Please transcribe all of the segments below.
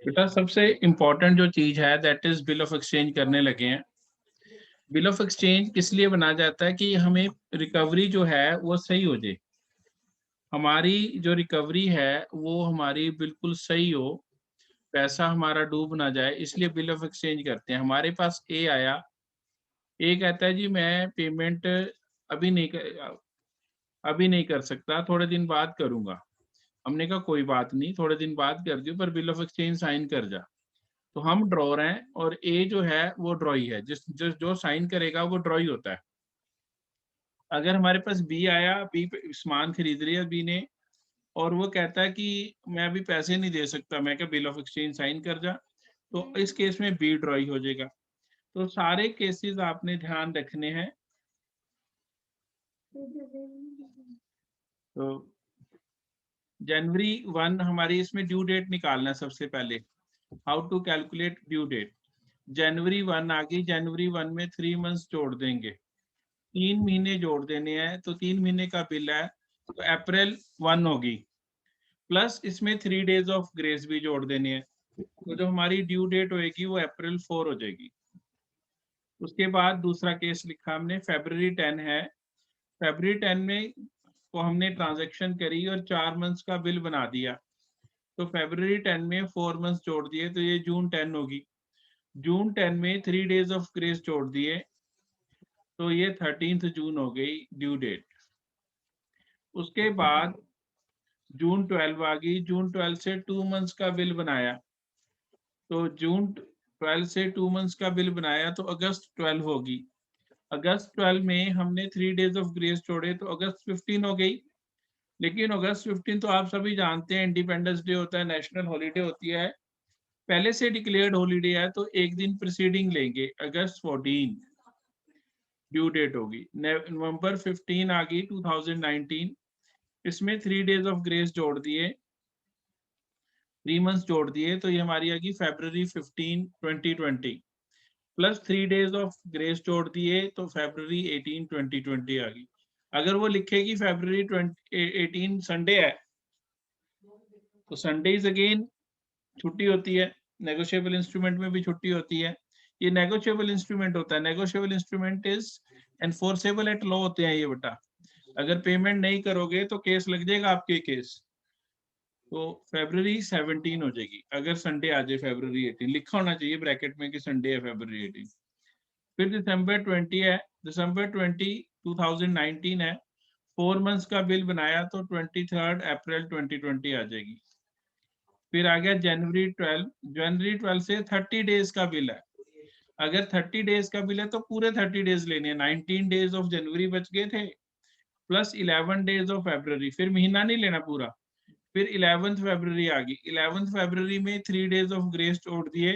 बेटा सबसे इम्पोर्टेंट जो चीज है that is bill of exchange करने लगे हैं। बिल ऑफ एक्सचेंज किस लिए बनाया जाता है कि हमें रिकवरी जो है वो सही हो जाए, हमारी जो रिकवरी है वो हमारी बिल्कुल सही हो, पैसा हमारा डूब ना जाए, इसलिए बिल ऑफ एक्सचेंज करते हैं। हमारे पास ए आया, ए कहता है जी मैं पेमेंट अभी नहीं कर सकता, थोड़े दिन बाद करूंगा। हमने कहा कोई बात नहीं, थोड़े दिन बाद कर दियो, पर बिल ऑफ एक्सचेंज साइन कर जा। तो हम ड्रॉर हैं और ए जो है वो ड्रॉई है, जो साइन करेगा वो ड्रॉई होता है। अगर हमारे पास बी आया, बी सामान खरीद लिया बी ने, और वो कहता है कि मैं अभी पैसे नहीं दे सकता, मैं क्या बिल ऑफ एक्सचेंज साइन कर जा, तो इस केस में बी ड्रॉई हो जाएगा। तो सारे केसेस आपने ध्यान रखने हैं। तो जनवरी 1 हमारी इसमें ड्यू डेट निकालना है सबसे पहले। How to calculate due date. जनवरी 1 आ गई, जनवरी 1 में 3 मंथ्स जोड़ देंगे, 3 महीने जोड़ देने हैं, तो 3 महीने का बिल है, तो अप्रैल 1 होगी, प्लस इसमें 3 डेज ऑफ ग्रेस भी जोड़ देने हैं, तो जो हमारी ड्यू डेट होएगी वो अप्रैल 4 हो जाएगी। उसके बाद दूसरा केस लिखा हमने, February 10 है, February 10 में को हमने ट्रांजैक्शन करी और 4 मंथ्स का बिल बना दिया, तो February 10 में 4 मंथ्स जोड़ दिए, तो ये June 10 होगी। June 10 में 3 डेज ऑफ ग्रेस जोड़ दिए, तो ये 13 जून हो गई ड्यू डेट। उसके बाद June 12 आ गई, June 12 से 2 मंथ्स का बिल बनाया, तो June 12 से 2 मंथ्स का बिल बनाया, तो August 12 होगी। August 12 में हमने 3 डेज ऑफ ग्रेस जोड़े, तो August 15 हो गई। लेकिन August 15 तो आप सभी जानते हैं इंडिपेंडेंस डे होता है, नेशनल हॉलीडे होती है, पहले से डिक्लेयर्ड हॉलीडे है, तो एक दिन प्रीसीडिंग लेंगे, August 14 ड्यू डेट होगी। November 15 आ गई 2019, इसमें 3 डेज ऑफ ग्रेस जोड़ दिए, 3 मंथ्स जोड़ दिए, तो ये हमारी आ गई February 15 2020, plus 3 days of grace जोड़ दिए, तो February 18 2020 आ गई। अगर वो लिखेगी February 18 संडे है, तो संडे इज अगेन छुट्टी होती है, नेगोशिएबल इंस्ट्रूमेंट में भी छुट्टी होती है, ये नेगोशिएबल इंस्ट्रूमेंट होता है, negotiable instrument is enforceable at law होते हैं ये बेटा। अगर पेमेंट नहीं करोगे तो केस लग जाएगा आपके केस, तो February 17 हो जाएगी अगर संडे आ जाए, February 18 लिखा होना चाहिए ब्रैकेट में कि संडे है February 18। फिर December 20 है, December 20 2019 है, 4 मंथ्स का बिल बनाया, तो 23 अप्रैल 2020 आ जाएगी। फिर आ गया January 12 से 30 डेज का बिल है, अगर 30 डेज का बिल है तो पूरे 30 डेज लेने हैं, 19 डेज ऑफ जनवरी बच गए थे, प्लस 11 डेज ऑफ February, फिर महीना नहीं लेना पूरा। फिर 11th February आ गई, 11th February में 3 डेज ऑफ ग्रेस जोड़ दिए,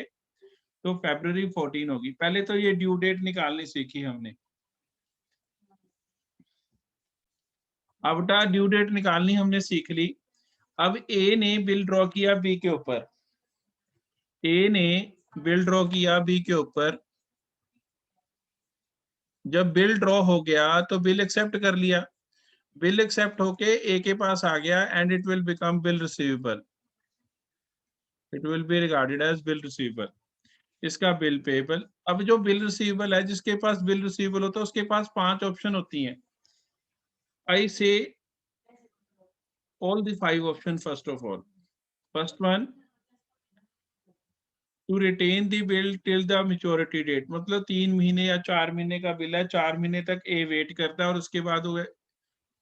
तो February 14 होगी। पहले तो ये ड्यू डेट निकालनी सीखी हमने। अब बेटा ड्यू डेट निकालनी हमने सीख ली। अब ए ने बिल ड्रॉ किया बी के ऊपर, ए ने बिल ड्रॉ किया बी के ऊपर, जब बिल ड्रॉ हो गया तो बिल एक्सेप्ट कर लिया, बिल एक्सेप्ट होके ए के पास आ गया, and it will become bill receivable, it will be regarded as bill receivable, इसका बिल पेबल। अब जो बिल रिसीवेबल है, जिसके पास बिल रिसीवेबल होता है उसके पास 5 ऑप्शन होती हैं। आई से all the 5 options first of all. First one, to retain the bill till the maturity date, मतलब 3 महीने या 4 महीने का बिल है, 4 महीने तक ए वेट करता है और उसके बाद वो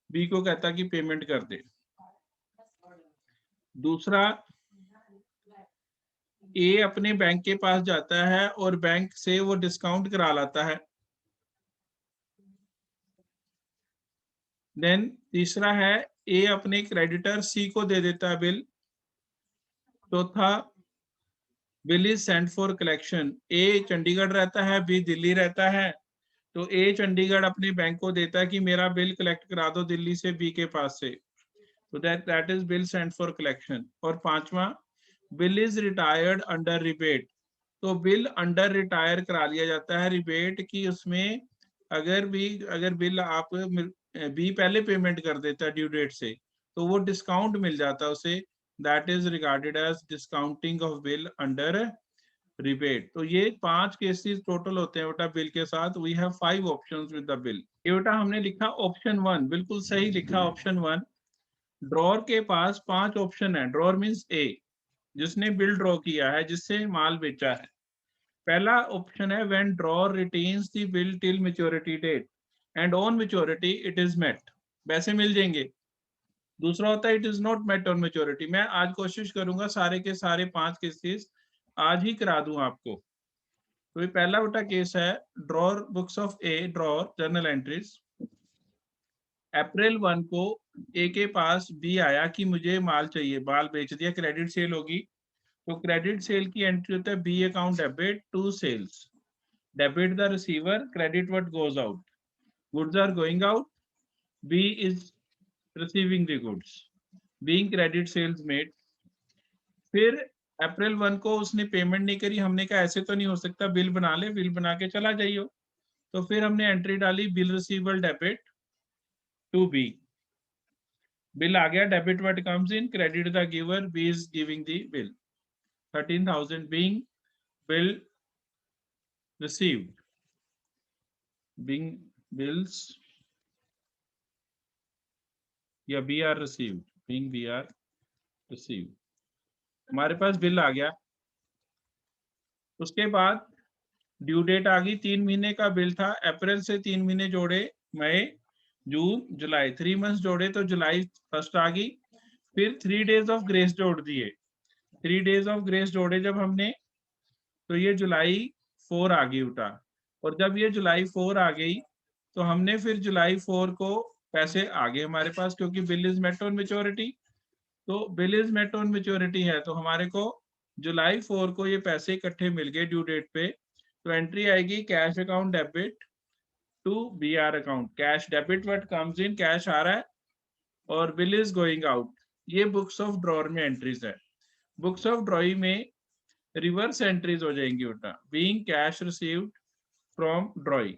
बी को कहता है कि पेमेंट कर दे। दूसरा, ए अपने बैंक के पास जाता है और बैंक से वो डिस्काउंट करा लाता है। देन तीसरा है, ए अपने क्रेडिटर सी को दे देता है बिल। चौथा, bill is sent for collection, A Chandigarh रहता है, बी दिल्ली रहता है, तो ए चंडीगढ़ अपने बैंक को देता है कि मेरा बिल कलेक्ट करा दो दिल्ली से बी के पास से, तो that is bill sent for collection. और पांचवा, bill is retired under rebate, तो बिल अंडर रिटायर करा लिया जाता है रिबेट की, उसमें अगर बिल आप बी पहले पेमेंट कर देता है ड्यू डेट से, तो वो डिस्काउंट मिल जाता है उसे, that is regarded as discounting of bill under rebate. तो ये 5 केसेस टोटल होते हैं बेटा बिल के साथ। We have 5 options with the bill. ये बेटा हमने लिखा ऑप्शन 1, बिल्कुल सही लिखा ऑप्शन 1। ड्रॉर के पास 5 ऑप्शन है। ड्रॉर मींस ए, जिसने बिल ड्रॉ किया है, जिससे माल बेचा है। पहला ऑप्शन है when drawer retains the bill till maturity date and on maturity it is met, वैसे मिल जाएंगे। दूसरा होता है it is not met on maturity. मैं आज कोशिश करूंगा सारे के सारे 5 केसेस आज ही करा दूं आपको। तो ये पहला बेटा केस है drawer books of A, drawer journal entries. April 1 को ए के पास बी आया कि मुझे माल चाहिए, माल बेच दिया, क्रेडिट सेल होगी। तो क्रेडिट सेल की एंट्री होता है B account debit to sales, debit the receiver, credit what goes out, goods are going out, B is receiving the goods, being credit sales made. फिर अप्रैल 1 को उसने पेमेंट नहीं करी, हमने कहा ऐसे तो नहीं हो सकता, बिल बना ले, बिल बना के चला जाइयो। तो फिर हमने एंट्री डाली bill receivable debit to B, bill आ गया, debit what comes in, credit the giver, B is giving the bill, 13,000 being bill received, being bills या B R received, being B R received। हमारे पास bill आ गया। उसके बाद due date आ गई, 3 महीने का बिल था। अप्रैल से 3 महीने जोड़े, मई जून जुलाई, 3 मंथ्स जोड़े तो जुलाई 1 आ गई। फिर 3 डेज ऑफ ग्रेस जोड़ दिए, 3 डेज ऑफ ग्रेस जोड़े जब हमने, तो ये जुलाई 4 आ गई उठा। और जब ये जुलाई 4 आ गई तो हमने फिर जुलाई 4 को पैसे आ गए हमारे पास, क्योंकि bill is met on maturity. तो bill is met on maturity है तो हमारे को जुलाई 4 को ये पैसे इकट्ठे मिल गए ड्यू डेट पे। तो एंट्री आएगी cash account debit to B R account, cash debit what comes in, cash आ रहा है और बिल इज गोइंग आउट। ये बुक्स ऑफ ड्रॉर में एंट्रीज है। बुक्स ऑफ ड्रॉई में रिवर्स एंट्रीज हो जाएंगी बेटा, being cash received from drawee,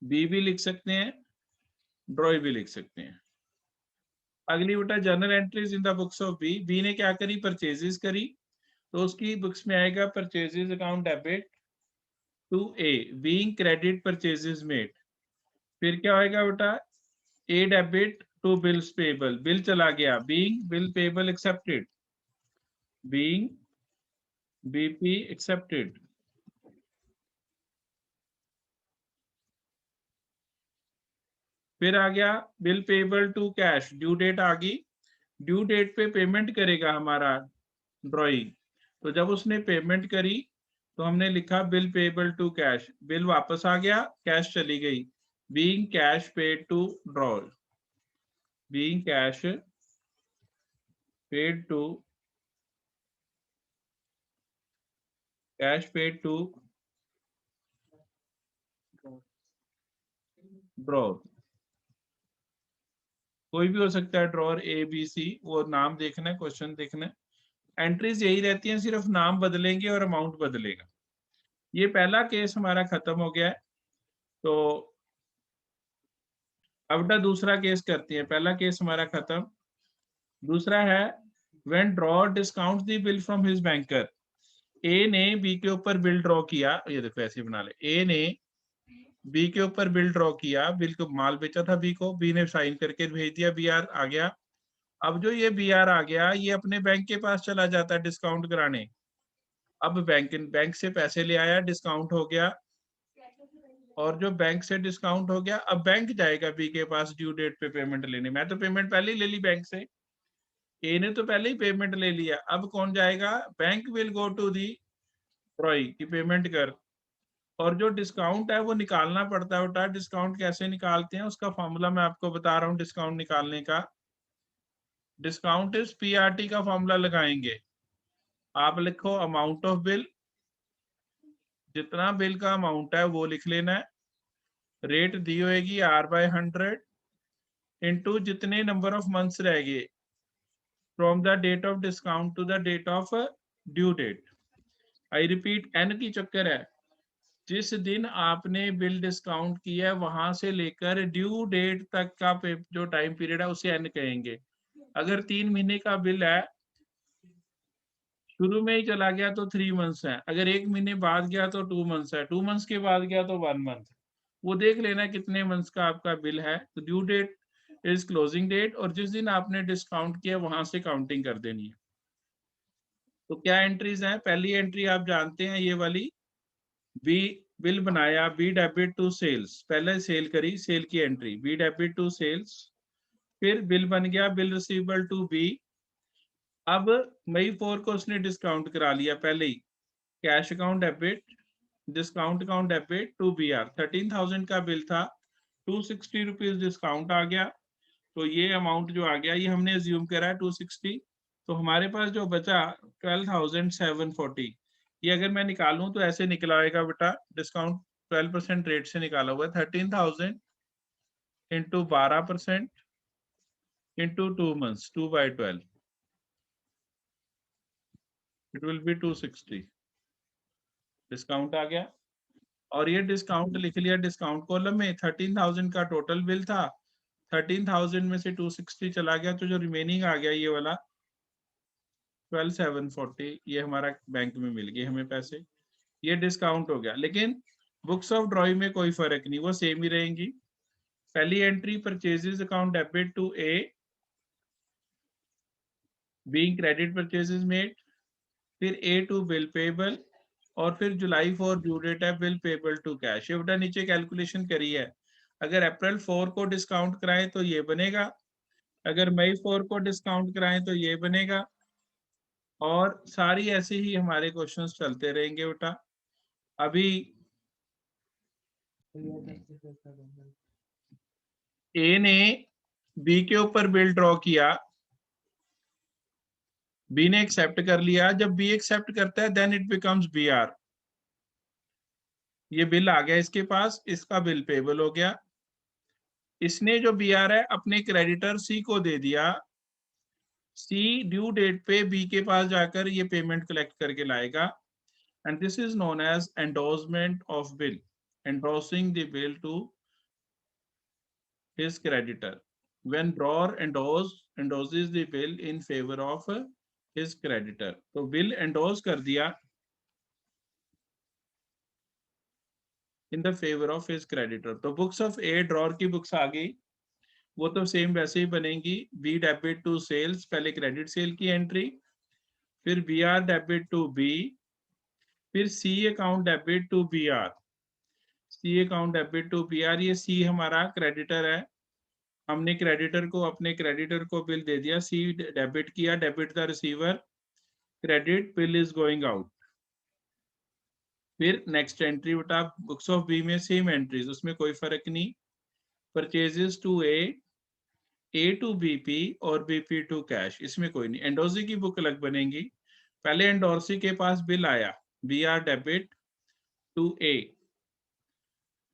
B भी लिख सकते हैं, ड्रॉई भी लिख सकते हैं। अगली बेटा journal entries in the books of B. B ने क्या करी, परचेजेस करी, तो उसकी बुक्स में आएगा purchases account debit to A, being credit purchases made. फिर क्या होएगा बेटा, A debit to bills payable, bill चला गया, being bill payable accepted, being BP accepted. फिर आ गया bill payable to cash, due date आ गई, ड्यू डेट पे पेमेंट करेगा हमारा ड्रॉई। तो जब उसने पेमेंट करी तो हमने लिखा bill payable to cash, bill वापस आ गया, कैश चली गई, being cash paid to drawer, being cash paid to, cash paid to drawer. कोई भी हो सकता है ड्रॉर, ए बी सी, वो नाम देखना है, क्वेश्चन देखना है। एंट्रीज यही रहती हैं, सिर्फ नाम बदलेंगे और अमाउंट बदलेगा। ये पहला केस हमारा खत्म हो गया है। तो अब बेटा दूसरा केस करते हैं, पहला केस हमारा खत्म। दूसरा है when draw discount the bill from his banker. A ने बी के ऊपर बिल ड्रॉ किया, ये देखो ऐसे बना ले, ए ने बी के ऊपर बिल ड्रॉ किया, बिल को माल बेचा था बी को, बी ने साइन करके भेज दिया, बी आर आ गया। अब जो ये बी आर आ गया ये अपने बैंक के पास चला जाता है डिस्काउंट कराने। अब बैंक से पैसे ले आया, डिस्काउंट हो गया, और जो बैंक से डिस्काउंट हो गया अब बैंक जाएगा बी के पास ड्यू डेट पे पेमेंट लेने। मैं तो पेमेंट पहले ही ले ली बैंक से, ए ने तो पहले ही पेमेंट ले लिया, अब कौन जाएगा, bank will go to the drawee की पेमेंट कर। और जो डिस्काउंट है वो निकालना पड़ता है बेटा। डिस्काउंट कैसे निकालते हैं उसका फॉर्मूला मैं आपको बता रहा हूँ डिस्काउंट निकालने का। डिस्काउंट इज पीआरटी का फॉर्मूला लगाएंगे। आप लिखो अमाउंट ऑफ बिल, जितना बिल का अमाउंट है वो लिख लेना है, रेट दी होगी R/100 इनटू जितने नंबर ऑफ मंथ्स रह गए from the date of discount to the date of due date. I repeat, N की चक्कर है, जिस दिन आपने बिल डिस्काउंट किया है वहां से लेकर ड्यू डेट तक का जो टाइम पीरियड है उसे एन कहेंगे। अगर 3 महीने का बिल है, शुरू में ही चला गया तो 3 मंथ्स है, अगर 1 महीने बाद गया तो 2 मंथ्स है, 2 मंथ्स के बाद गया तो 1 मंथ। वो देख लेना कितने मंथ्स का आपका बिल है। तो due date is closing date, और जिस दिन आपने डिस्काउंट किया वहां से काउंटिंग कर देनी है। तो क्या एंट्रीज हैं? पहली एंट्री आप जानते हैं, ये वाली, बी बिल बनाया, बी डेबिट टू सेल्स, पहले सेल करी, सेल की entry B debit to sales, फिर बिल बन गया, बिल रिसीवेबल टू बी। अब मई 4 को उसने डिस्काउंट करा लिया पहले ही, cash account debit, discount account debit to B R. 13,000 का बिल था, 260 रुपीज डिस्काउंट आ गया, तो ये अमाउंट जो आ गया ये हमने अज्यूम करा है 260। तो हमारे पास जो बचा 12,740, ये अगर मैं निकालूं तो ऐसे निकला आएगा बेटा, डिस्काउंट 12% रेट से निकाला हुआ है, 13,000 into 12% into 2 months, 2/12, it will be 260। Discount आ गया, और ये डिस्काउंट लिख लिया डिस्काउंट कॉलम में। 13,000 का टोटल बिल था, 13,000 में से 260 चला गया, तो जो रिमेनिंग आ गया ये वाला 12,740, ये हमारा बैंक में मिल गए हमें पैसे, ये डिस्काउंट हो गया। लेकिन बुक्स ऑफ ड्रॉइंग में कोई फर्क नहीं, वो सेम ही रहेंगी। पहली entry purchases account debit to A, being credit purchases made, फिर ए टू बिल पेबल, और फिर जुलाई 4 ड्यू डेट है, बिल पेबल टू कैश। ये बेटा नीचे कैलकुलेशन करी है, अगर अप्रैल 4 को डिस्काउंट कराएं तो ये बनेगा, अगर मई 4 को डिस्काउंट कराएं तो ये बनेगा, और सारी ऐसे ही हमारे क्वेश्चंस चलते रहेंगे बेटा। अभी ए ने बी के ऊपर बिल ड्रॉ किया, बी ने एक्सेप्ट कर लिया, जब बी एक्सेप्ट करता है then it becomes B R. ये बिल आ गया इसके पास, इसका बिल पेबल हो गया, इसने जो बी आर है अपने क्रेडिटर सी को दे दिया, सी ड्यू डेट पे बी के पास जाकर ये पेमेंट कलेक्ट करके लाएगा, and this is known as endorsement of bill, endorsing the bill to his creditor, when drawer endorses the bill in favor of his creditor। तो bill endorse कर दिया in the favor of his creditor। तो books of A drawer की books आ गई, वो तो same वैसे ही बनेंगी। बी डेबिट टू सेल्स, पहले क्रेडिट सेल की एंट्री, फिर B R debit to B, फिर C account debit to B R, C account debit to B R. ये सी हमारा क्रेडिटर है, हमने क्रेडिटर को, अपने क्रेडिटर को बिल दे दिया, सी डेबिट किया, debit the receiver, credit bill is going out. फिर नेक्स्ट एंट्री बेटा बुक्स ऑफ बी में सेम एंट्रीज, उसमें कोई फर्क नहीं, purchases to A to BP और बीपी टू कैश, इसमें कोई नहीं। एंडोर्सी की बुक अलग बनेगी, पहले एंडोर्सी के पास बिल आया, B R debit to A,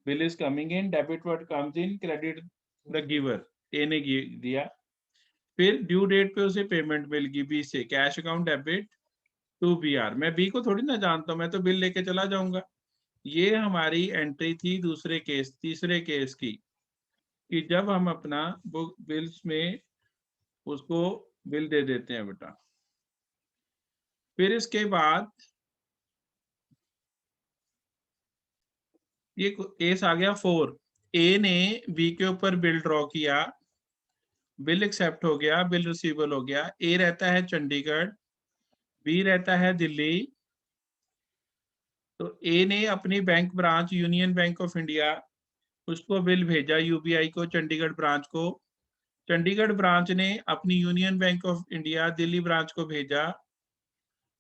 bill is coming in, debit what comes in, credit the giver, A ने दिया, फिर ड्यू डेट पे उसे पेमेंट मिल गई बी से, cash account debit to B R. मैं बी को थोड़ी ना जानता हूँ, मैं तो बिल लेके चला जाऊंगा। ये हमारी एंट्री थी दूसरे केस, तीसरे केस की, कि जब हम अपना बुक बिल्स में उसको बिल दे देते हैं बेटा। फिर इसके बाद ये केस आ गया 4, ए ने बी के ऊपर बिल ड्रॉ किया, बिल एक्सेप्ट हो गया, बिल रिसीवेबल हो गया। ए रहता है चंडीगढ़, बी रहता है दिल्ली, तो ए ने अपनी bank branch union bank of India, उसको बिल भेजा यूबीआई को, चंडीगढ़ ब्रांच को, चंडीगढ़ ब्रांच ने अपनी union bank of India Delhi branch को भेजा,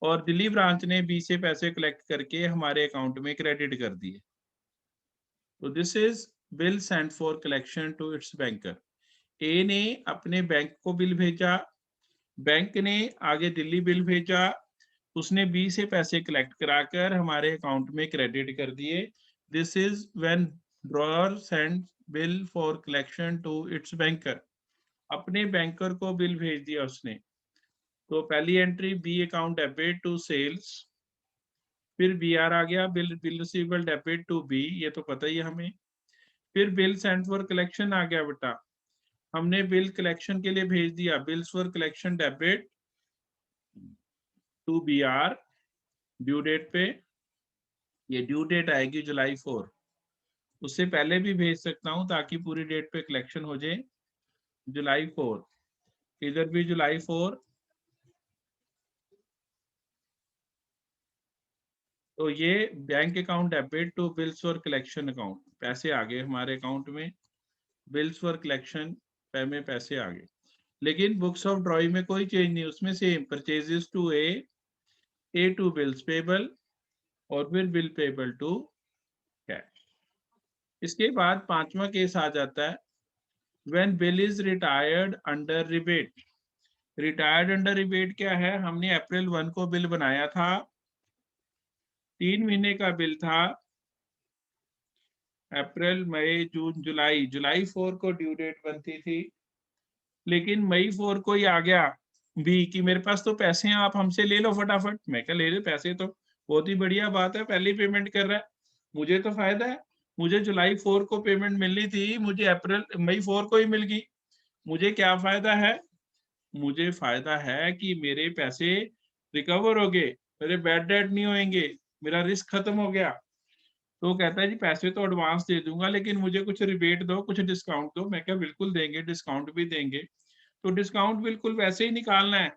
और दिल्ली ब्रांच ने बी से पैसे कलेक्ट करके हमारे अकाउंट में क्रेडिट कर दिए। तो this is bill sent for collection to its banker. A ने अपने बैंक को बिल भेजा, बैंक ने आगे दिल्ली बिल भेजा, उसने बी से पैसे कलेक्ट कराकर हमारे अकाउंट में क्रेडिट कर दिए। This is when drawer send bill for collection to its banker, अपने बैंकर को बिल भेज दिया उसने। तो पहली entry B account debit to sales, फिर बी आर आ गया, bill receivable debit to B, ये तो पता ही है हमें। फिर बिल सेंट फॉर कलेक्शन आ गया बेटा, हमने बिल कलेक्शन के लिए भेज दिया, bills for collection debit to B R due date पे, ये ड्यू डेट आएगी जुलाई 4, उससे पहले भी भेज सकता हूँ ताकि पूरी डेट पे कलेक्शन हो जाए। जुलाई 4, इधर भी जुलाई 4, तो ये bank account debit to bills for collection account, पैसे आ गए हमारे अकाउंट में, बिल्स फॉर कलेक्शन में पैसे आ गए। लेकिन बुक्स ऑफ ड्रॉई में कोई चेंज नहीं, उसमें same purchases to A to bills payable और फिर बिल पेबल टू कैश। इसके बाद पांचवा केस आ जाता है when bill is retired under rebate. Retired under rebate क्या है, हमने अप्रैल 1 को बिल बनाया था, 3 महीने का बिल था, अप्रैल मई जून जुलाई, जुलाई 4 को ड्यू डेट बनती थी, लेकिन मई 4 को ही आ गया भी कि मेरे पास तो पैसे हैं, आप हमसे ले लो फटाफट। मैं क्या ले लो पैसे, तो बहुत ही बढ़िया बात है, पहले ही पेमेंट कर रहा है, मुझे तो फायदा है। मुझे जुलाई 4 को पेमेंट मिलनी थी, मुझे अप्रैल मई 4 को ही मिल गई, मुझे क्या फायदा है? मुझे फायदा है कि मेरे पैसे रिकवर हो गए, मेरे बैड डेट नहीं होंगे, मेरा रिस्क खत्म हो गया। तो कहता है जी पैसे तो एडवांस दे दूंगा लेकिन मुझे कुछ रिबेट दो, कुछ डिस्काउंट दो। मैं क्या बिल्कुल देंगे, डिस्काउंट भी देंगे। तो डिस्काउंट बिल्कुल वैसे ही निकालना है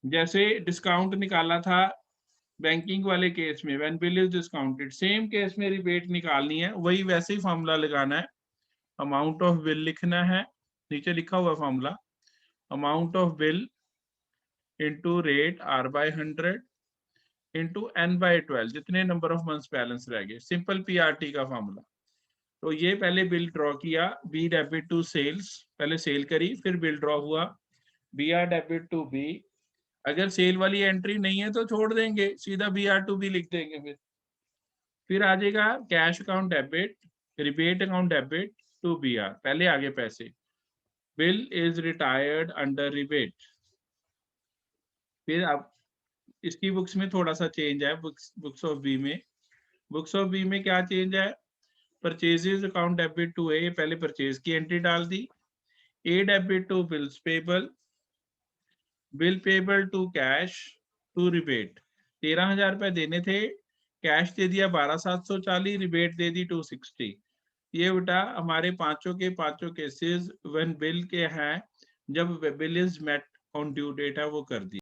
जैसे डिस्काउंट निकाला था बैंकिंग वाले केस में, when bill is discounted, same case में रिबेट निकालनी है, वही वैसे ही फॉर्मूला लगाना है। अमाउंट ऑफ बिल लिखना है, नीचे लिखा हुआ formula, amount of bill into rate R by 100 into N by 12, जितने नंबर ऑफ मंथ्स बैलेंस रह गए, सिंपल पीआरटी का फॉर्मूला। तो ये पहले बिल ड्रॉ किया, बी डेबिट टू सेल्स, पहले सेल करी फिर बिल ड्रॉ हुआ, B R debit to B. अगर सेल वाली एंट्री नहीं है तो छोड़ देंगे, सीधा बी आर टू बी लिख देंगे। फिर आ जाएगा cash account debit, rebate account debit to B R, पहले आगे पैसे, bill is retired under rebate. फिर अब इसकी बुक्स में थोड़ा सा चेंज है, बुक्स ऑफ बी में, बुक्स ऑफ बी में क्या चेंज है, purchases account debit to A, पहले परचेज की एंट्री डाल दी, A debit to bills payable, bill payable to cash to rebate. 13,000 रुपए देने थे, कैश दे दिया 12,740, रिबेट दे दी 260। ये बेटा हमारे पांचों के पांचों केसेस व्हेन बिल के हैं, जब bill is met on due date है वो कर दी।